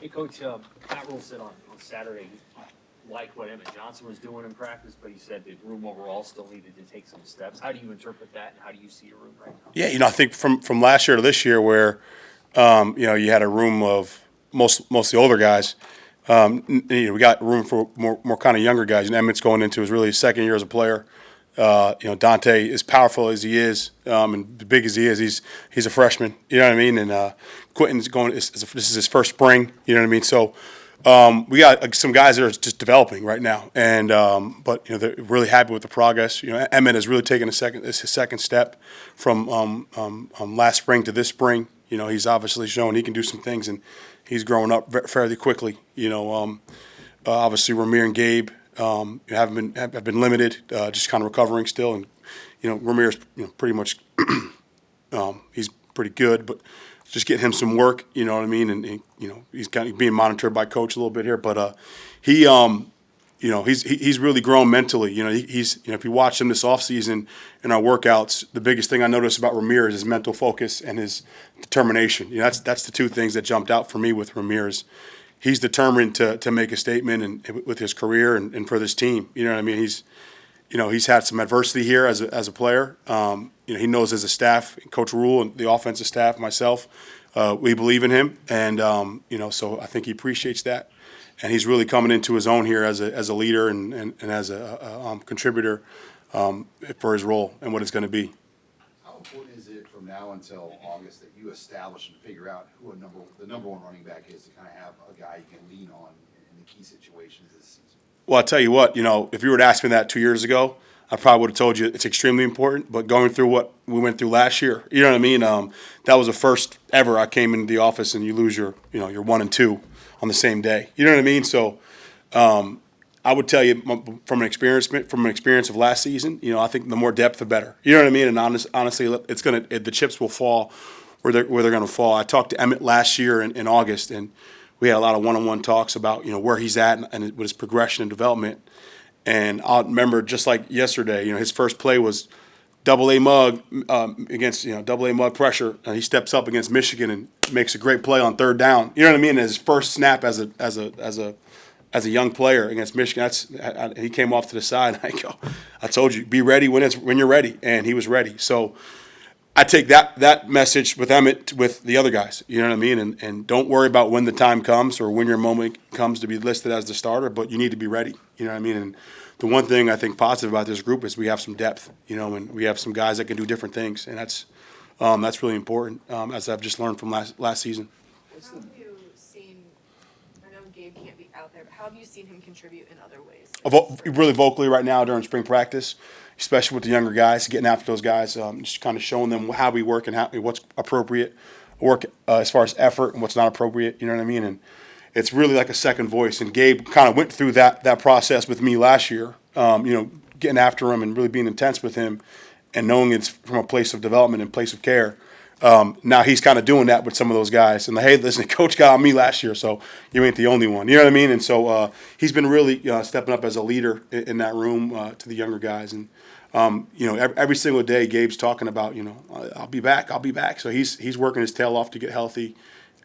Hey, Coach, Matt Rule said on Saturday he liked what Emmett Johnson was doing in practice, but he said the room overall still needed to take some steps. How do you interpret that, and how do you see your room right now? Yeah, I think from last year to this year, where you had a room of mostly older guys. We got room for more kind of younger guys. And Emmett's going into his really second year as a player. Dante, as powerful as he is, and big as he is, he's a freshman. You know what I mean? And Quentin's going. This is his first spring. You know what I mean? So we got some guys that are just developing right now, and but they're really happy with the progress. Emmett has really taken his second step from last spring to this spring. He's obviously shown he can do some things, and he's growing up fairly quickly. Obviously Ramir and Gabe have been limited, just kind of recovering still, and Ramir's pretty much he's pretty good, but just getting him some work. You know what I mean? And he's kind of being monitored by coach a little bit here, but he's really grown mentally. If you watch him this offseason in our workouts, the biggest thing I noticed about Ramir is his mental focus and his determination. That's the two things that jumped out for me with Ramir. He's determined to make a statement and with his career and for this team. You know what I mean? He's had some adversity here as a player. He knows as a staff, Coach Rule and the offensive staff, myself, we believe in him, and so I think he appreciates that. And he's really coming into his own here as a leader and as a contributor for his role and what it's going to be. How important is it from now until August that you establish and figure out who the number one running back is to kind of have a guy you can lean on in the key situations this season? Well, I'll tell you what, if you were to ask me that 2 years ago, I probably would have told you it's extremely important. But going through what we went through last year, you know what I mean? That was the first ever I came into the office and you lose your 1 and 2 on the same day. You know what I mean? So I would tell you from an experience of last season, I think the more depth, the better. You know what I mean? And honestly, the chips will fall where they're going to fall. I talked to Emmett last year in August, and we had a lot of one-on-one talks about where he's at and with his progression and development. And I remember just like yesterday, his first play was double-A mug against double-A mug pressure, and he steps up against Michigan and makes a great play on third down. You know what I mean? His first snap as a young player against Michigan, he came off to the side. I told you, be ready when you're ready, and he was ready. So I take that message with Emmett, with the other guys. You know what I mean? And don't worry about when the time comes or when your moment comes to be listed as the starter, but you need to be ready. You know what I mean? And the one thing I think positive about this group is we have some depth, and we have some guys that can do different things, and that's really important, as I've just learned from last season. How have you seen, I know Gabe can't be out there, but how have you seen him contribute in other ways? Really vocally right now during spring practice, especially with the younger guys, getting after those guys, just kind of showing them how we work and what's appropriate work as far as effort and what's not appropriate, you know what I mean? And it's really like a second voice. And Gabe kind of went through that process with me last year, getting after him and really being intense with him and knowing it's from a place of development and place of care. Now he's kind of doing that with some of those guys. And hey, listen, Coach got on me last year, so you ain't the only one. You know what I mean? And so he's been really stepping up as a leader in that room to the younger guys. And every single day, Gabe's talking about I'll be back. So he's working his tail off to get healthy,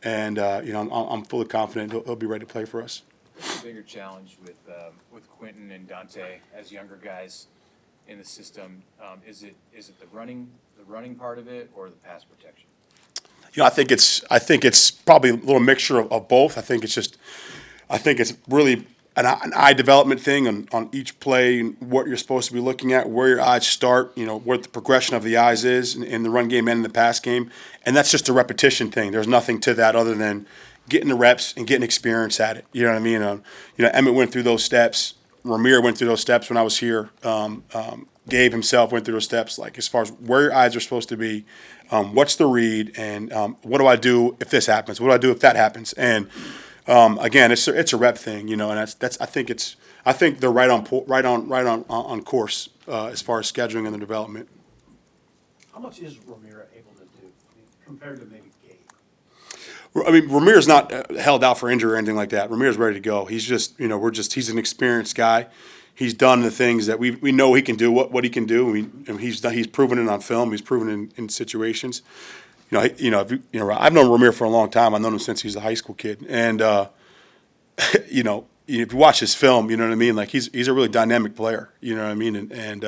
and I'm fully confident he'll be ready to play for us. What's the bigger challenge with Quentin and Dante as younger guys in the system? Is it the running part of it or the pass protection? I think it's probably a little mixture of both. I think it's really an eye development thing on each play, and what you're supposed to be looking at, where your eyes start, what the progression of the eyes is in the run game and in the pass game, and that's just a repetition thing. There's nothing to that other than getting the reps and getting experience at it. You know what I mean? Emmett went through those steps. Ramir went through those steps when I was here. Gabe himself went through those steps, like as far as where your eyes are supposed to be, what's the read, and what do I do if this happens? What do I do if that happens? And again, it's a rep thing, and I think they're right on course as far as scheduling and the development. How much is Ramira able to do compared to maybe Gabe? I mean, Ramir's not held out for injury or anything like that. Ramir's ready to go. He's just, he's an experienced guy. He's done the things that we know he can do, what he can do. And he's proven it on film. He's proven it in situations. I've known Ramir for a long time. I've known him since he's a high school kid, and if you watch his film, you know what I mean. Like he's a really dynamic player, you know what I mean, and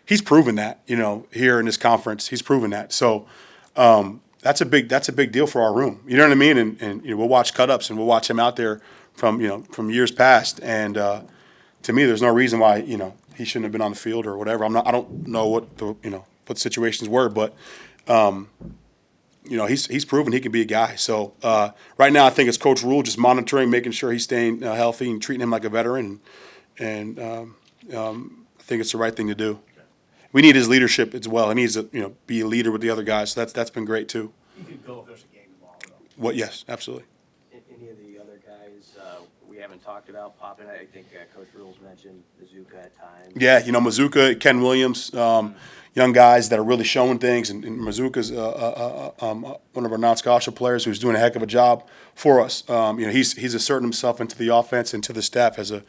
he's proven that, here in this conference, he's proven that. So that's a big deal for our room, you know what I mean. And we'll watch cut-ups and we'll watch him out there from years past, and to me, there's no reason why he shouldn't have been on the field or whatever. I don't know what what situations were, but he's proven he can be a guy. So right now, I think it's Coach Rule just monitoring, making sure he's staying healthy and treating him like a veteran, and I think it's the right thing to do. We need his leadership as well. He needs to be a leader with the other guys. So that's been great too. You could go if there's a game tomorrow, though. What? Yes, absolutely. Any of the other guys we haven't talked about popping? I think Coach Rules mentioned Mazuka at times. Yeah, Mazuka, Ken Williams, young guys that are really showing things, and Mazuka's one of our non-scholarship players who's doing a heck of a job for us. He's asserting himself into the offense and to the staff as a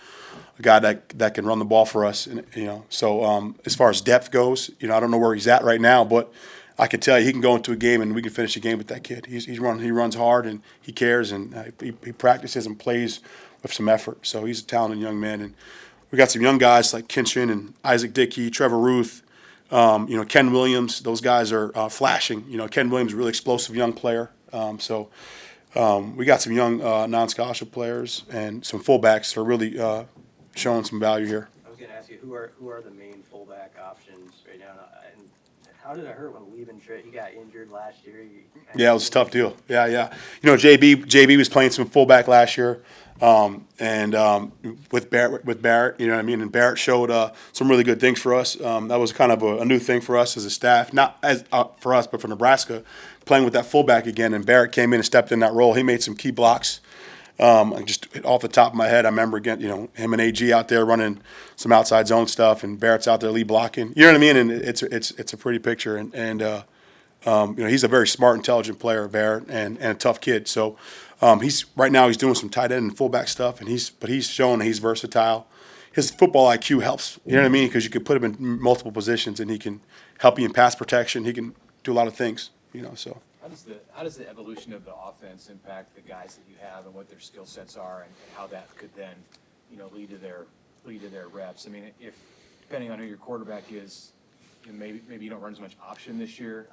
guy that can run the ball for us. And, so as far as depth goes, I don't know where he's at right now, but I can tell you he can go into a game and we can finish a game with that kid. He runs hard and he cares, and he practices and plays with some effort. So he's a talented young man, and we got some young guys like Kinchin and Isaac Dickey, Trevor Ruth, Ken Williams. Those guys are flashing. Ken Williams is a really explosive young player. So we got some young non-scholarship players and some fullbacks that are really showing some value here. I was going to ask you, who are the main fullback options right now? And how did it hurt when he got injured last year? Yeah, it was a tough deal. Yeah. JB was playing some fullback last year, and with Barrett, you know what I mean. And Barrett showed some really good things for us. That was kind of a new thing for us as a staff, not as for us, but for Nebraska, playing with that fullback again. And Barrett came in and stepped in that role. He made some key blocks. Just off the top of my head, I remember again, him and AG out there running some outside zone stuff, and Barrett's out there lead blocking. You know what I mean? And it's a pretty picture, and he's a very smart, intelligent player, Barrett, and a tough kid. So he's doing some tight end and fullback stuff, and he's showing he's versatile. His football IQ helps. You know what I mean? Because you could put him in multiple positions, and he can help you in pass protection. He can do a lot of things. So. How does the evolution of the offense impact the guys that you have and what their skill sets are, and how that could then, lead to their reps? I mean, if depending on who your quarterback is, maybe you don't run as much option this year.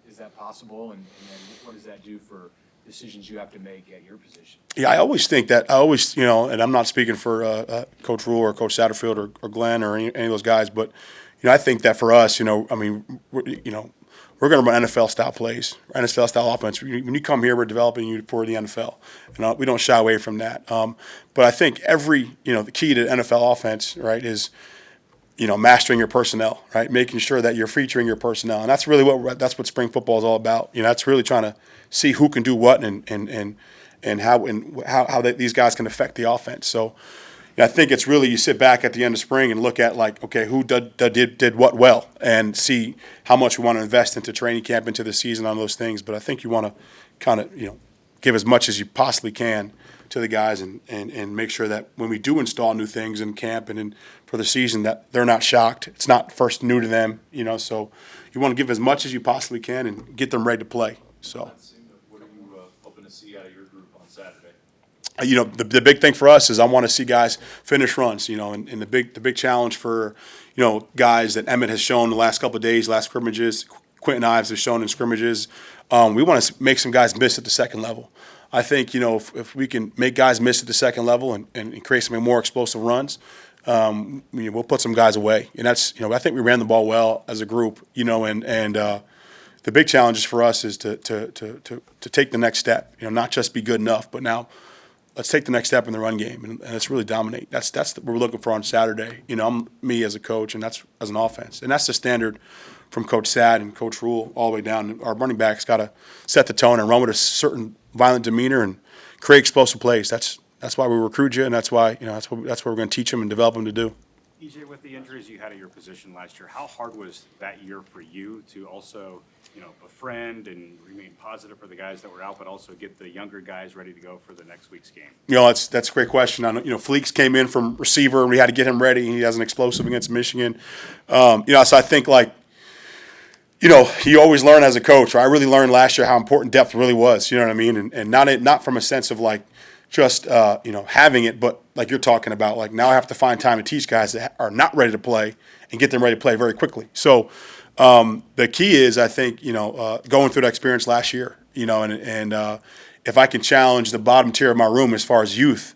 Is that possible? And then what does that do for decisions you have to make at your position? Yeah, I always think that and I'm not speaking for Coach Rule or Coach Satterfield or Glenn or any of those guys, but I think that for us, we're going to run NFL-style plays, NFL-style offense. When you come here, we're developing you for the NFL. We don't shy away from that. But I think the key to NFL offense, right, is, mastering your personnel, right, making sure that you're featuring your personnel, and that's really what spring football is all about. That's really trying to see who can do what and how these guys can affect the offense. So. I think it's really you sit back at the end of spring and look at who did what well, and see how much we want to invest into training camp, into the season on those things. But I think you want to kind of give as much as you possibly can to the guys and make sure that when we do install new things in camp and for the season that they're not shocked. It's not first new to them, So you want to give as much as you possibly can and get them ready to play. So. What are you hoping to see out of your group on Saturday? The big thing for us is I want to see guys finish runs, and the big challenge for, guys that Emmett has shown the last couple of days, last scrimmages, Quentin Ives has shown in scrimmages. We want to make some guys miss at the second level. I think, if we can make guys miss at the second level and create some more explosive runs, we'll put some guys away. And that's, I think we ran the ball well as a group, and the big challenge for us is to take the next step, not just be good enough, but now let's take the next step in the run game, and let's really dominate. That's what we're looking for on Saturday. I'm me as a coach, and that's as an offense. And that's the standard from Coach Sad and Coach Rule all the way down. Our running backs got to set the tone and run with a certain violent demeanor and create explosive plays. That's why we recruit you, and that's why that's what we're going to teach them and develop them to do. EJ, with the injuries you had at your position last year, how hard was that year for you to also, befriend and remain positive for the guys that were out, but also get the younger guys ready to go for the next week's game? That's a great question. Fleeks came in from receiver, and we had to get him ready. He has an explosive against Michigan. So I think you know, you always learn as a coach. I really learned last year how important depth really was. You know what I mean? And not from a sense of like just having it, but like you're talking about, like now I have to find time to teach guys that are not ready to play and get them ready to play very quickly. So the key is, I think, going through that experience last year, and if I can challenge the bottom tier of my room as far as youth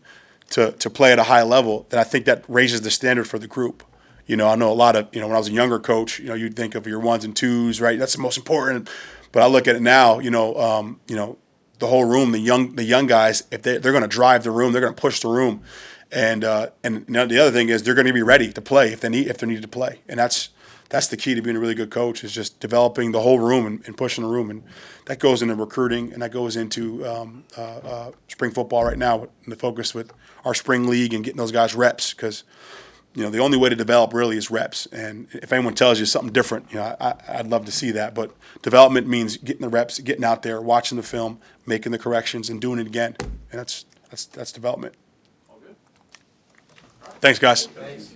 to play at a high level, then I think that raises the standard for the group. I know a lot of, when I was a younger coach, you'd think of your ones and twos, right? That's the most important. But I look at it now, the whole room, the young guys, if they're going to drive the room, they're going to push the room. And the other thing is they're going to be ready to play if they're needed to play. And that's the key to being a really good coach, is just developing the whole room and pushing the room. And that goes into recruiting, and that goes into spring football right now, and the focus with our spring league and getting those guys reps, because the only way to develop really is reps. And if anyone tells you something different, I'd love to see that. But development means getting the reps, getting out there, watching the film, making the corrections, and doing it again. And that's development. All good. Thanks, guys. Thanks.